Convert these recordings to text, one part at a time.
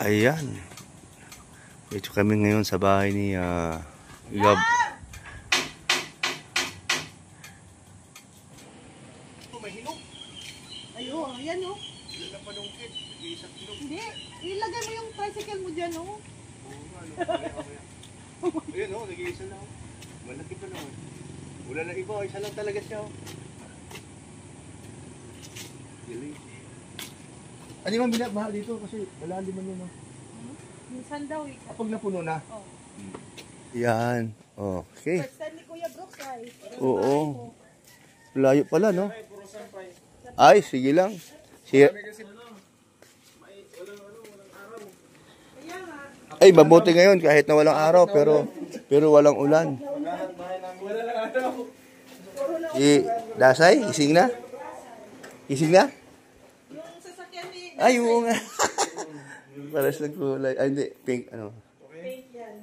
Ayan. Dito kami ngayon sa bahay ni Gab. May hinog. Ayun, ayan o. Hindi na panungkit. Nag-iisang hinog. Hindi, ilagay mo yung tricycle mo dyan o. Ayan o, nag-iisa lang. Malaki pa naman. Wala na iba, isa lang talaga siya. Galing. Ano yung mahal dito? Kasi wala naman yun. Minsan daw eh. Kapag napuno na. Oh. Yan. Okay. First time ni Kuya Brooks ay. Oo. Layo pala, no? Ay, sige lang. Ay, mabuti ngayon kahit na walang araw pero walang ulan. Dasay, gising na? Gising na? Yung sasakyan ni... Ay, oo nga. Paras ng kulay. Ay, hindi. Pink, ano. Pink yan.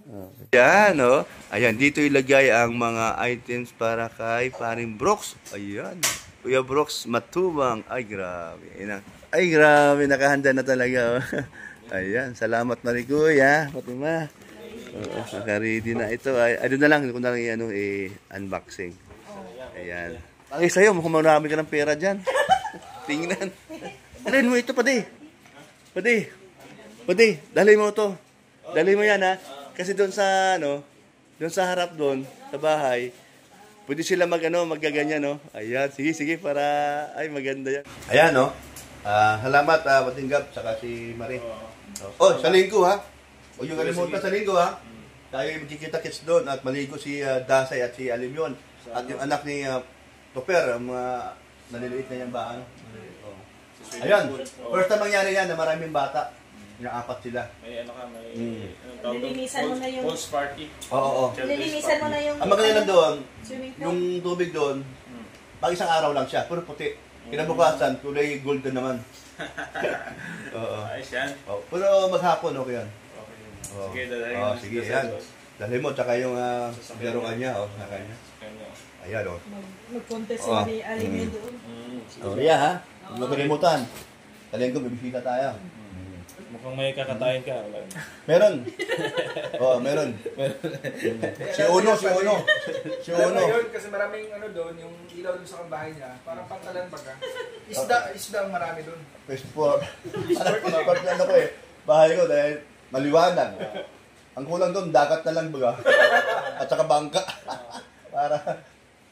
Yan, oh. Ayan, dito ilagay ang mga items para kay Paring Brooks. Ayan. Kuya Brooks, matubang. Ay, grabe. Ay, grabe. Nakahanda na talaga, oh. Ayan, salamat na rin, Kuya. Fatima. Oo, naka-ready na ito. Ay, ano na lang, kung na lang unboxing. Ayan. Ay, sa'yo, mukhang marami ka ng pera dyan. Tingnan. Dalhin mo ito, pati. Pati, dalhin mo ito. Dalhin mo yan, ha. Kasi doon sa, doon sa harap doon, sa bahay, pwede sila maggaganyan, no. Ayan, sige, para, ay, maganda yan. Ayan, no. Salamat, Patinggap, saka si Marie. Oh, sa linggo, ha. O yung kalimutan sa linggo, ha. Tayo magkikita-kits doon at maligo si Dasay at si Alimyon. At yung anak ni Topper, ang mga maliliit na yung baan. Ayan, first time mangyari yan na maraming bata. Yung apat sila. May Lilinisan mo na yung... Pulse party. Oo. Lilinisan mo na yung... Ang maganda doon, swimming pool. yung tubig doon, pag isang araw lang siya, puro puti. Kinabukasan, kulay golden naman. Oo. Ayos yan. Pero maghapon, okay yan. Sige, dalahin mo. Sige, yan. Dalhin mo, tsaka yung biruan niya, sa kanya. Ayan, o. Mag-contest si Alimio doon. Sorry, ha? Huwag mo kalimutan. Talhin ko, bibisita tayo. Mukhang may kakatayin ka. Meron. Meron. Si Uno. Yun, kasi maraming doon, yung ilaw doon sa bahay niya, parang pangkalan baga. Isda ang marami doon. Passport. Passport na ako bahay ko dahil maliwanag. Ang kulang doon, dagat na lang baga. At saka bangka. Para,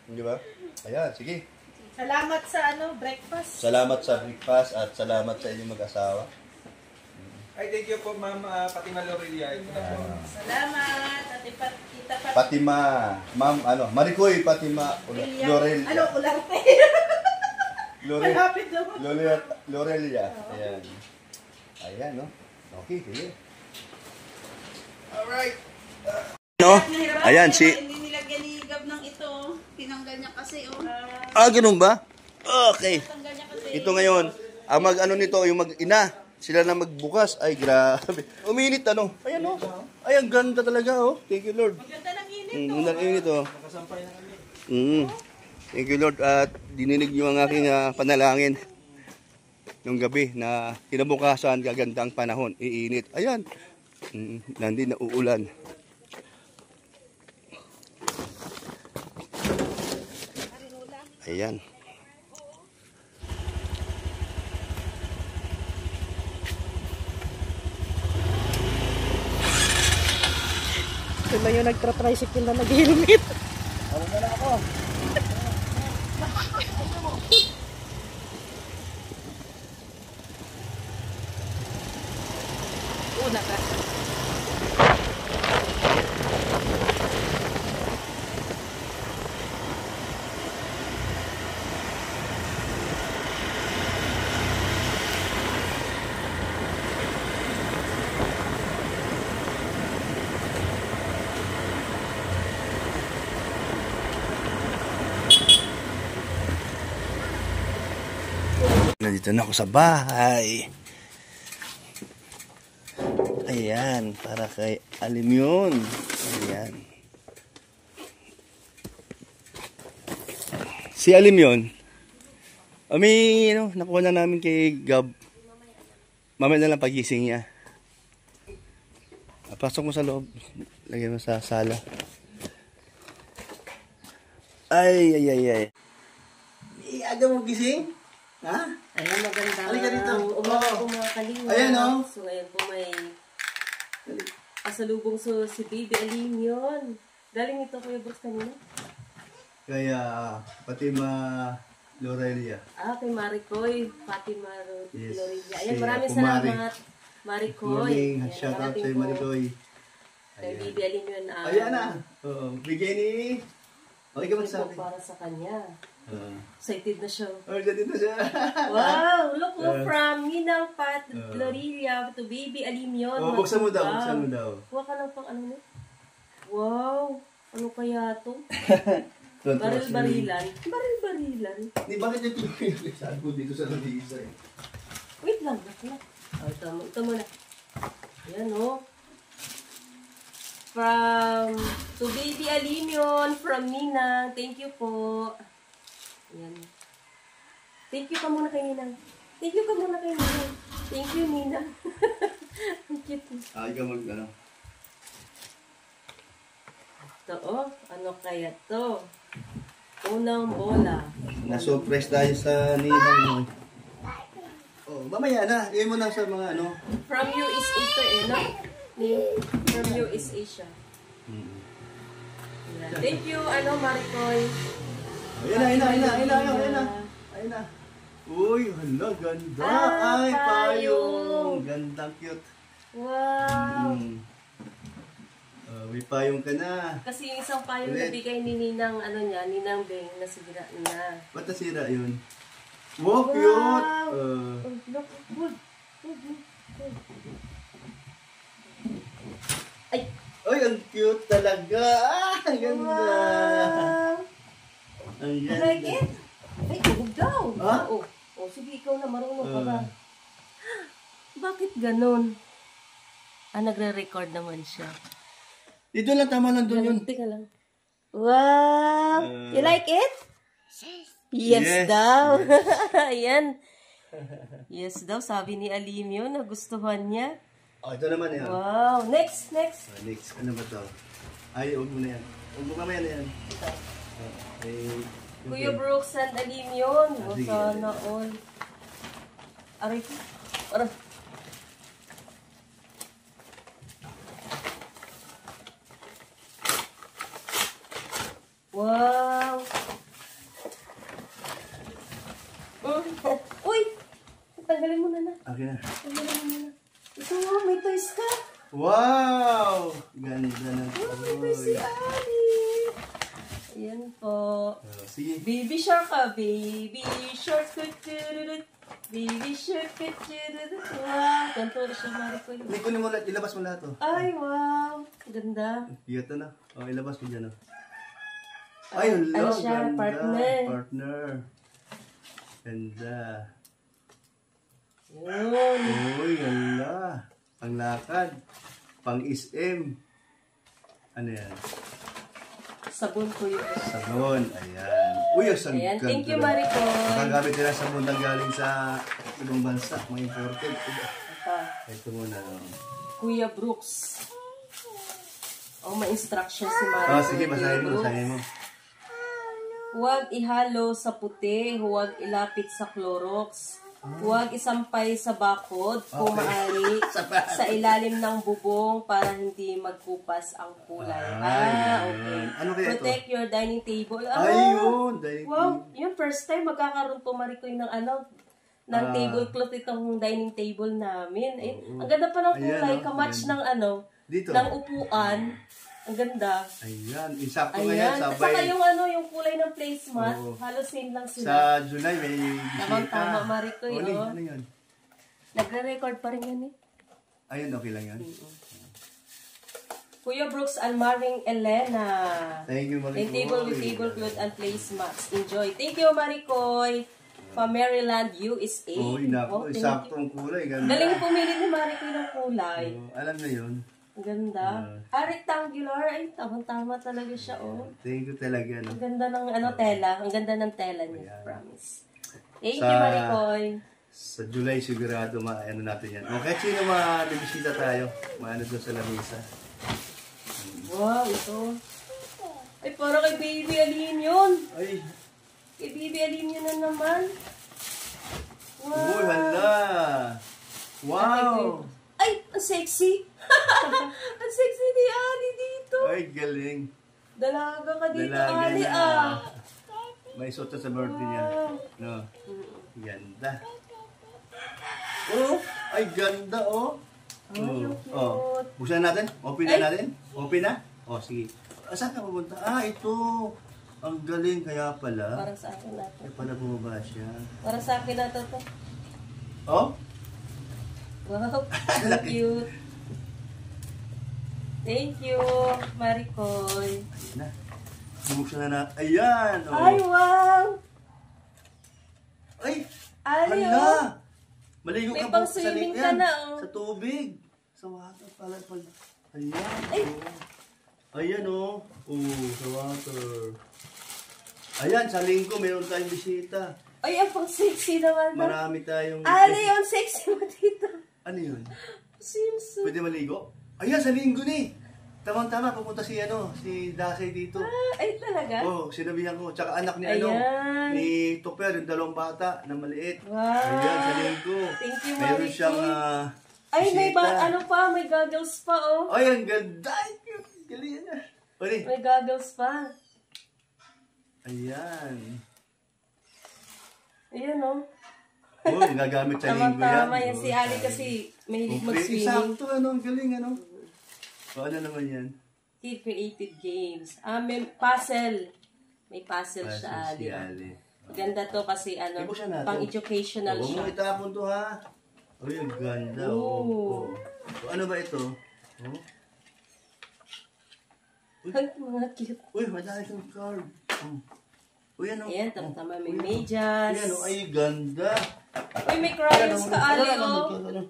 di ba? Ayan, sige. Salamat sa breakfast. Salamat sa breakfast at salamat sa inyong mag-asawa. Ay, thank you po, Ma'am Fatima Lorelia. Salamat, Ate Tita Fatima, Ma'am, Maricoy Fatima Lorelia. Ularte. Malapit daw. Lorelia. Ayan. Ayan, no? Okay, sige. Alright. Ayan, Hindi nilagyan ni Gab ng ito. Tinanggal niya kasi, ganun ba? Okay. Tinanggal niya kasi. Ito ngayon, ang nito, yung mag-ina. Sila na magbukas. Ay, grabe. Uminit, Ayan, Ay, ang ganda talaga, Thank you, Lord. Maganda ng init, Ang init, Thank you, Lord. At dininig niyo ang aking panalangin nung gabi na kinabukasan, gagandang panahon. Iinit. Ayan. Hindi na uulan. Ayan. Sila yung nagtra-tricycle na nag-helmet. Ano na ako? Una ka. Nandito na ako sa bahay. Ayan, para kay Alimyon. Ayan. Si Alimyon, nakuha na namin kay Gab. Mamaya na lang pagising niya. Pasok mo sa loob. Lagyan mo sa sala. Ay. Aga mo gising? Ha? Ayan, maganda. Halika dito. Umaga po mga kalinga. Ayan, oh. So, ngayon po may pasalubong si Baby Aline yun. Galing ito Kuya Brooks kanina. Kaya, Fatima Lorelia. Kay Maricoy, Fatima Yes. Lorelia. Ayan, Si maraming Apo Mari. salamat, Maricoy. Morning. Ayan, Shout out narating kay po Maricoy. Kay Baby Aline yun. Ayan na. Oo. Bigay ni... Okay ka magsabi. Para sa kanya. Excited na siya. Oh, ganito siya. Wow! Look po from Ninang Pat Lorelia to Baby Aline yun. Oh, buksan mo daw. Wow. Buksan mo daw. Huwag ka lang pang ano mo. Wow! Ano kaya to? Baril-barilan. Baril-barilan. Di bakit yung pinag-saan ko dito sa nag-iisa eh? Wait lang. Ito muna. Ayan o. From to Baby Aline yun. From Ninang. Thank you po. Ayan. Thank you ka muna kay Ninang. Thank you ka muna kay Ninang. Thank you, Ninang. Ang cute. Ikaw ano? Ito, oh. Ano kaya to? Unang bola. Na-surprise tayo sa ninang mo. Oh, mamaya na. Iyan mo na sa mga ano. From USA to no? From USA siya. Ayan. Thank you, Maricoy. Ayun na. Uy, hala, ganda. Ay, payong. Gandang cute. Wow! May payong ka na. Kasi yung isang payong Ulit. nabigay ni Ninang, Ninang Beng, nasira na. Ba't nasira yun? Wow, cute. Look, good. Ay! Ay, ang cute talaga. Ang ganda. Wow! Ang You ganda. like it? Ay, tulog daw. Ha? Sige, ikaw na, marunong ka ba? Bakit ganun? Nagre-record naman siya. Dito lang, tama lang doon yun. Teka lang. Wow! You like it? Yes, Yes. daw. Ayan. Yes daw, sabi ni Alim yun, nagustuhan niya. Oh, ito naman yan. Wow. Next. Next, ano ba to? Ay, huwag mo na yan. Huwag mo kamaya na yan. Okay. Kuya Brooks and Alim yun. Sige. Sana all. Aray ko. Aray. Wow. Uy! Tanggalin mo na. Okay na. Tanggalin mo na. Ito, may toys ka. Wow! Ganda ng May si toy. Ali. Ayan po. Sige. Baby shark ka. Baby shark. Baby shark. Wow. Ganito na siya, Maricoy. Hindi ko mo lahat. Ilabas mo lahat, oh. Ay, wow. Ganda. Cute na. Oh, ilabas mo dyan, oh. Ay, hello. Ano siya? Ganda. Partner. Partner. Ganda. Yun. Uy, hala. Panglakad. Pang-SM. Ano yan? Sabon ko yun. Sabon. Ayan. Uy, ang sagad. Ayan. Thank you, Maricoy. Nakagamit nila sabon na galing sa ibang bansa. Mga imported. Ito. Ito muna. Oh. Kuya Brooks. May instructions si Maricoy. Oh, sige, basahin mo. Basahin mo. Huwag ihalo sa puti, huwag ilapit sa Clorox, huwag isampay sa bakod, kung maaari, sa ilalim ng bubong para hindi magkupas ang kulay. Okay. Ano kaya ito? Protect your dining table. Ayun! Dining Wow, yun first time magkakaroon po Maricoy ng ng tablecloth itong dining table namin. Ay, ang ganda pa ng kulay, Ayan, kamatch ng Dito. ng upuan. Ang ganda. Ayan, isakto Ayan. ngayon At saka sabay. yung kulay ng placemat, Oo. halos same lang Sa sila. July may bisita. Tama, Maricoy, Oli, oh. ano yun? Nagre-record pa rin yan Ayun, okay lang yan. Kuya Brooks and Maring Elena. Thank you, Maricoy. Yung table with tablecloth and placemats. Enjoy. Thank you, Maricoy. From Maryland, USA. Uy, naku, thank saktong kulay. Ganda. Galing pumili ni Maricoy ng kulay. Alam na yun. Ang ganda. Rectangular. Ay, tamang-tama talaga siya, oh. Thank you talaga. No? Ang ganda ng tela. Ang ganda ng tela niya. Promise. Thank Sa- you, Maricoy. Sa July sigurado maano natin yan. O kahit sino mabibisita tayo, maano doon sa lamisa. Wow, ito. Ay, parang kay Baby Aline yun. Ay, Kay Baby Aline yun na naman. Wow. uy, hala. Wow. Ay, ang sexy. Ang sexy ni Ali dito. Ay, galing. Dalaga ka dito, Dalaga Ali na. ah. May suot sa birthday niya. Wow. No. Ganda. Oh, ay ganda oh. Ay, ang Oh. cute. Buksan natin? Open Ay. na natin? Open na? Oh, sige. Saan ka pupunta? Ito. Ang galing kaya pala. Para sa akin na to. Kaya pala bumaba siya. Para sa akin na to. Oh? Wow, ang cute. Thank you, Maricoy. Ayun na. Buksan na natin. Ayan! Oh. Ay, wow! Ay! Ali, Hala! oh. Maligo May ka pang po sa swimming likan. ka na, oh. Sa tubig. Sa water pala. Ayan. Ay. Oh. Ayan oh. Oh, sa water. Ayan, sa linggo meron tayong bisita. Ay, ang pang sexy naman. Marami tayong... Ali, ang sexy mo dito. Ano yun? Swimsuit. Pwede maligo? Ayan, sa linggo ni. Tamang-tama, pupunta si Dasay dito. Ay, talaga? Oh, sinabihan ko. Tsaka anak ni Ayan. ni Topper, yung dalawang bata na maliit. Wow. Ayan, sa linggo. Thank you, Meron Maricoy. siyang Ay, may bisita. ano pa, may goggles pa, oh. Ay, ang ganda. Ay, galing na. Pwede. May goggles pa. Ayan. Ayan, oh. Oh, gagamit sa linggo yan. Tama-tama yan si Ali kasi mahilig mag-swimming. Sakto, ang galing, O, ano naman yan? Kid Creative Games. May puzzle. May puzzle Ah, siya, si Ali. Ali. Maganda to kasi Ibo siya natin. pang-educational Huwag siya. mo itapon to, ha? Uy, ang ganda, Ooh. O, ano ba ito? Oh? Ay, mga cute. Uy, madami itong card. Uy, ano? Ayan, tama-tama. May Uy, medyas. Ayan, ay, ganda. Uy, may crayons ka, Ali, Ano, oh. ano?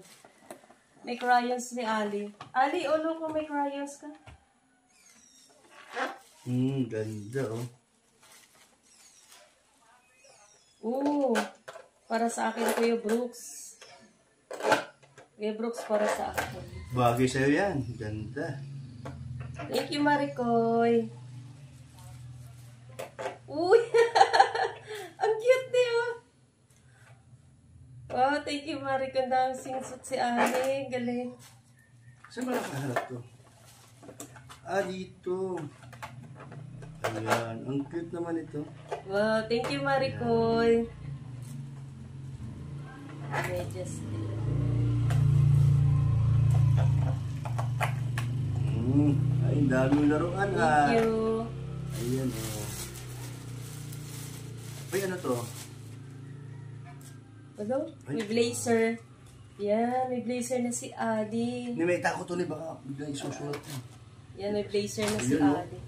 May crayons ni Ali. Ali, ulo ko may crayons ka. Ganda, oh. Oo. Para sa akin, Kuya Brooks. Kuya Brooks, para sa akin. Bagay sa'yo yan. Ganda. Thank you, Maricoy. Uy! Ang cute niya, oh. Wow, thank you, Maricoy. Ang daming singsot si Ali. Galing. Saan ba nakaharap to? Dito. Ayan. Ang cute naman ito. Wow, thank you, Maricoy. Medyas din. Ay, ang daming laruan, Thank you. Ayan, oh. Ay, ano to? Ano? May blazer. Yan, may blazer na si Ali. Hindi, may tako to ni baka biglang isusulat mo. Yan, may blazer na si Ayun, oh. Ali.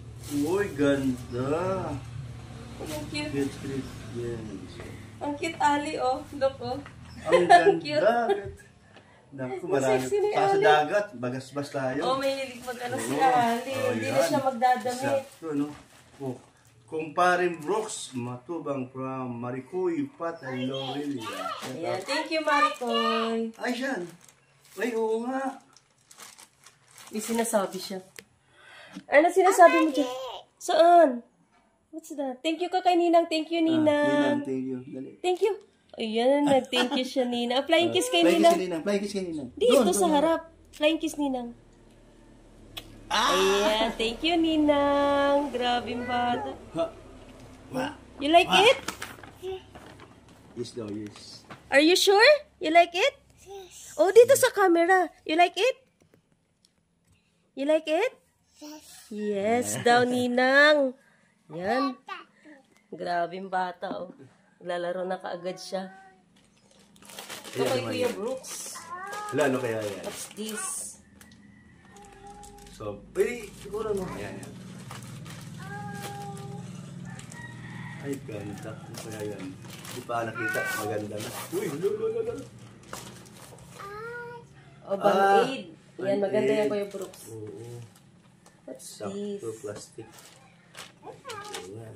Uy, ganda. Ang cute. Cute, cute. Yan. Ang cute, Ali, oh. Look, oh. Ang Cute. ganda. Naku, marami. Sexy ni Pa sa Ali. dagat, bagas-bas tayo. Oh, may hilig mag-ano si Oo. Ali. Oh, Hindi na yan. siya magdadamit. Sakto, no? Oh. Kumparing Brooks, matubang from Maricoy, Pat, and Lorelia. Ayan, thank you, Maricoy. Ay, siyan. Ay, oo nga. May sinasabi siya. Ano sinasabi mo dyan? Saan? What's that? Thank you ka kay Ninang. Thank you, Ninang. Ninang, thank you. Dali. Thank you. Ayan, nag-thank you siya, Ninang. Flying kiss kay Flying kiss Ninang. kay Ninang. Flying kiss kay Ninang. Dito Doon, sa doon. harap. Flying kiss, Ninang. Ayan, thank you, Ninang. Grabing bata. Ha. Wa. You like it? Yes daw, yes. Are you sure? You like it? Yes. Oh, dito sa camera. You like it? You like it? Yes, daw, Ninang. Yan. Grabing bata, oh. Lalaro na kaagad siya. Ito Ayan kay naman Kuya yan. Brooks. Wala, ano kaya yan? What's this? So, pwede, siguro no. Ayan, yan. Ay, ganda. Ano kaya yan? Hindi pa nakita. Maganda na. Uy, lolo. Oh, Band-Aid. Yan, maganda Band-Aid. yan, Kuya Brooks. Oo. What's this? Sakto, plastic. Ayan.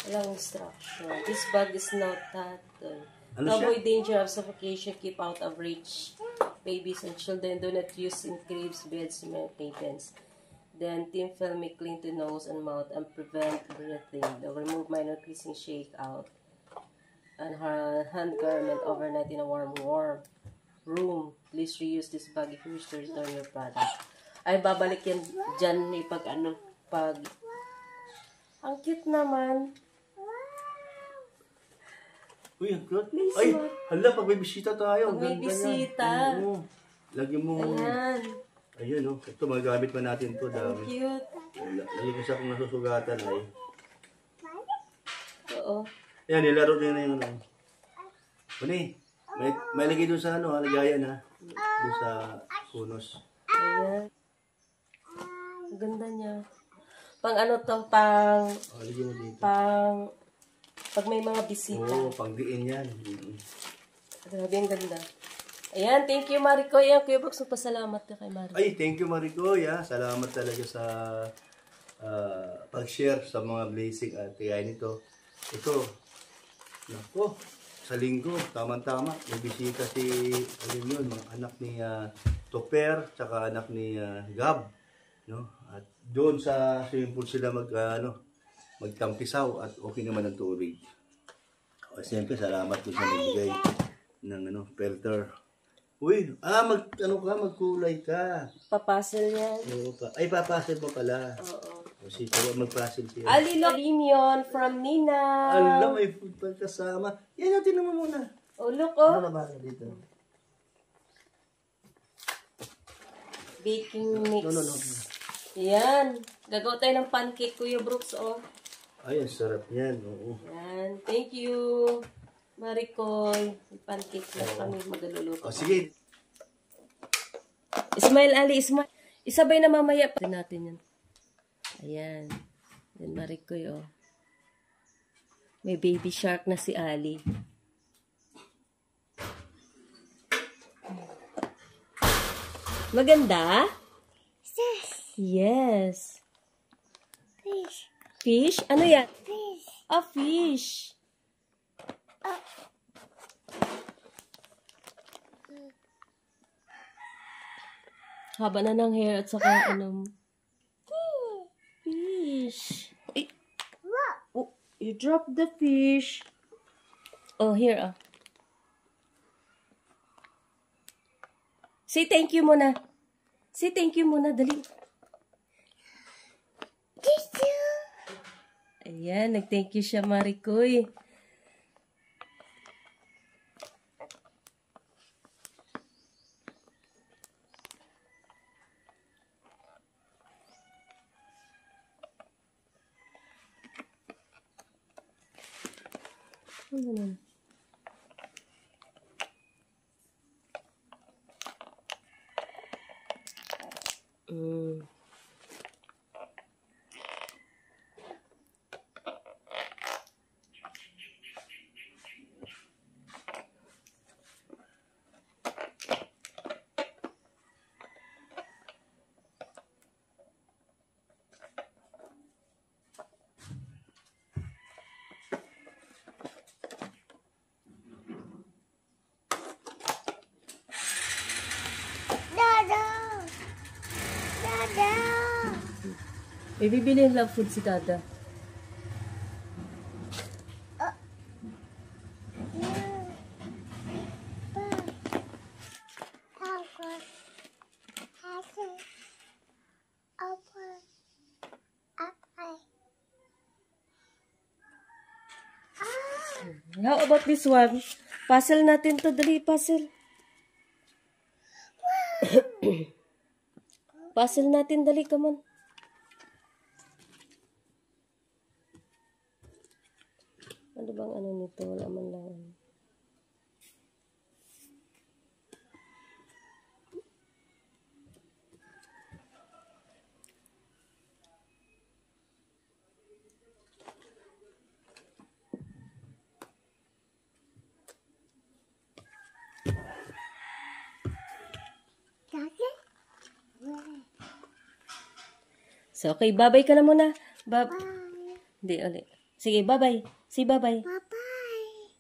Walang instruction. This bag is not tattered. Ano To siya? avoid danger of suffocation, keep out of reach. Babies and children do not use in cribs, beds, maintenance. Then, thin film may cling to nose and mouth and prevent breathing. They'll remove minor creasing, shake out, and hand garment overnight in a warm room. Please reuse this bag if you wish to return your product. Ay, babalik yan dyan pag ang cute naman. Uy, ang cute. Ay, hala, pag may bisita tayo. Pag may ganda niya. bisita. Oo. Lagyan mo. Ayan. Ayun, oh. Ito, magagamit pa natin ito. Ang Dami. cute. Lagyan kasi akong nasusugatan. Ay. Oo. Ayan, nilaro din na yung ano. Puni, may lagay doon sa ano, lagayan ha. Doon sa punos. Ayan. Ang ganda niya. Pang ano to, pang Lagyan mo dito. pag may mga bisita. Oo, pangdiin yan. Grabe, ang ganda. Ayan, thank you, Maricoy. Ayan, Kuya Brooks, pasalamat ka kay Maricoy. Ay, thank you Maricoy ha. Salamat talaga sa pag-share sa mga blessing at kaya nito. Ito, nako, sa linggo, tama-tama, may bisita si, ayun yun, mga anak ni Topper, tsaka anak ni Gab, no? At doon sa swimming pool sila magtampisaw at okay naman ang tubig. O, siyempre, salamat ko sa nagbigay ng filter. Uy, magkulay ka. Papasel yan. Oo pa. Ay, papasel mo pala. Oo. O, sige, magpasel siya. Alilo Limion from Nina. Alam, may food pa kasama. Yan natin naman muna. Oh, look, Ano oh. na ba dito? Baking mix. No. Yan. Gagawa tayo ng pancake, Kuya Brooks, oh. Ay, ang sarap yan. Oo. Yan. Thank you, Maricoy. May pancake na kami magaluluto. O, sige. Ismail Ali, Ismail. Isabay na mamaya. Pati natin yan. Ayan. Yan, Maricoy, oh. May baby shark na si Ali. Maganda? Yes. Fish. Fish? Ano yan? Fish. A fish. Haba na ng hair at saka ano. Fish. Eh, oh, you dropped the fish. Oh, here, ah. Say thank you muna. Say thank you muna, dali. Ayan, nag-thank you siya, Maricoy. Ano na? May bibili ng love food si Dada. How about this one? Puzzle natin to. Dali, puzzle. Puzzle natin. Dali, come on. Ano bang ano nito? Wala man lang. So, okay, bye-bye ka na muna. Hindi, ulit. Sige, bye-bye. Say bye-bye. Bye-bye.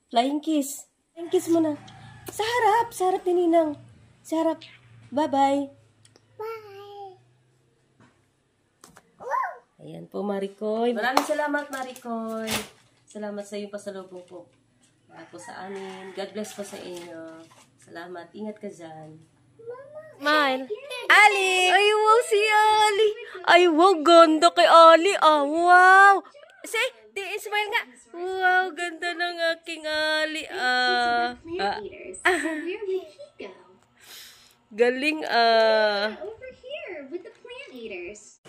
Flying kiss. Kiss mo na. Sa harap ni Ninang. Sa harap. Bye-bye. Ayan po, Maricoy. Maraming salamat, Maricoy. Salamat sa iyong pasalubong po. At po sa amin. God bless po sa inyo. Salamat. Ingat ka dyan. Smile. Ali! Ay, wow si Ali. Ay, wow. Ganda kay Ali. Ah, wow. Say, smile nga. Wow, ganda ng aking Ali. Galing Over here with the plant eaters.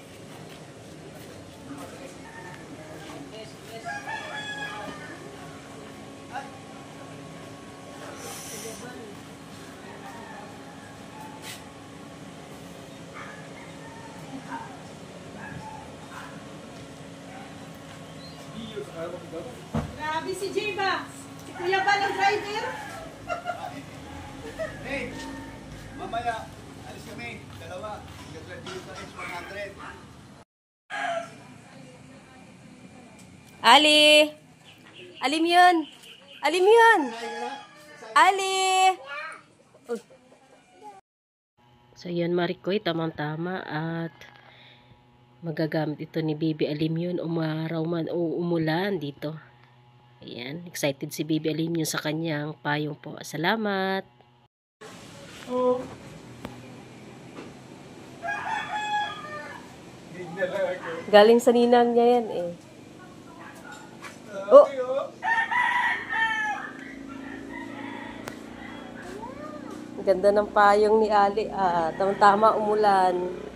Grabe si J-Bax. Si Kuya ba ng driver? Hey, mamaya, alis kami. Dalawa. Nag-graduate sa H100. Ali! Alim yun! Alim yun! Ali! So yun, Maricoy, tamang-tama at magagamit ito ni Baby Alim yun umaraw man o umulan dito. Ayan, excited si Baby Alim yun sa kanyang payong po. Salamat! Galing sa ninang niya yan eh. Oh! Ang ganda ng payong ni Ali. Tama-tama umulan.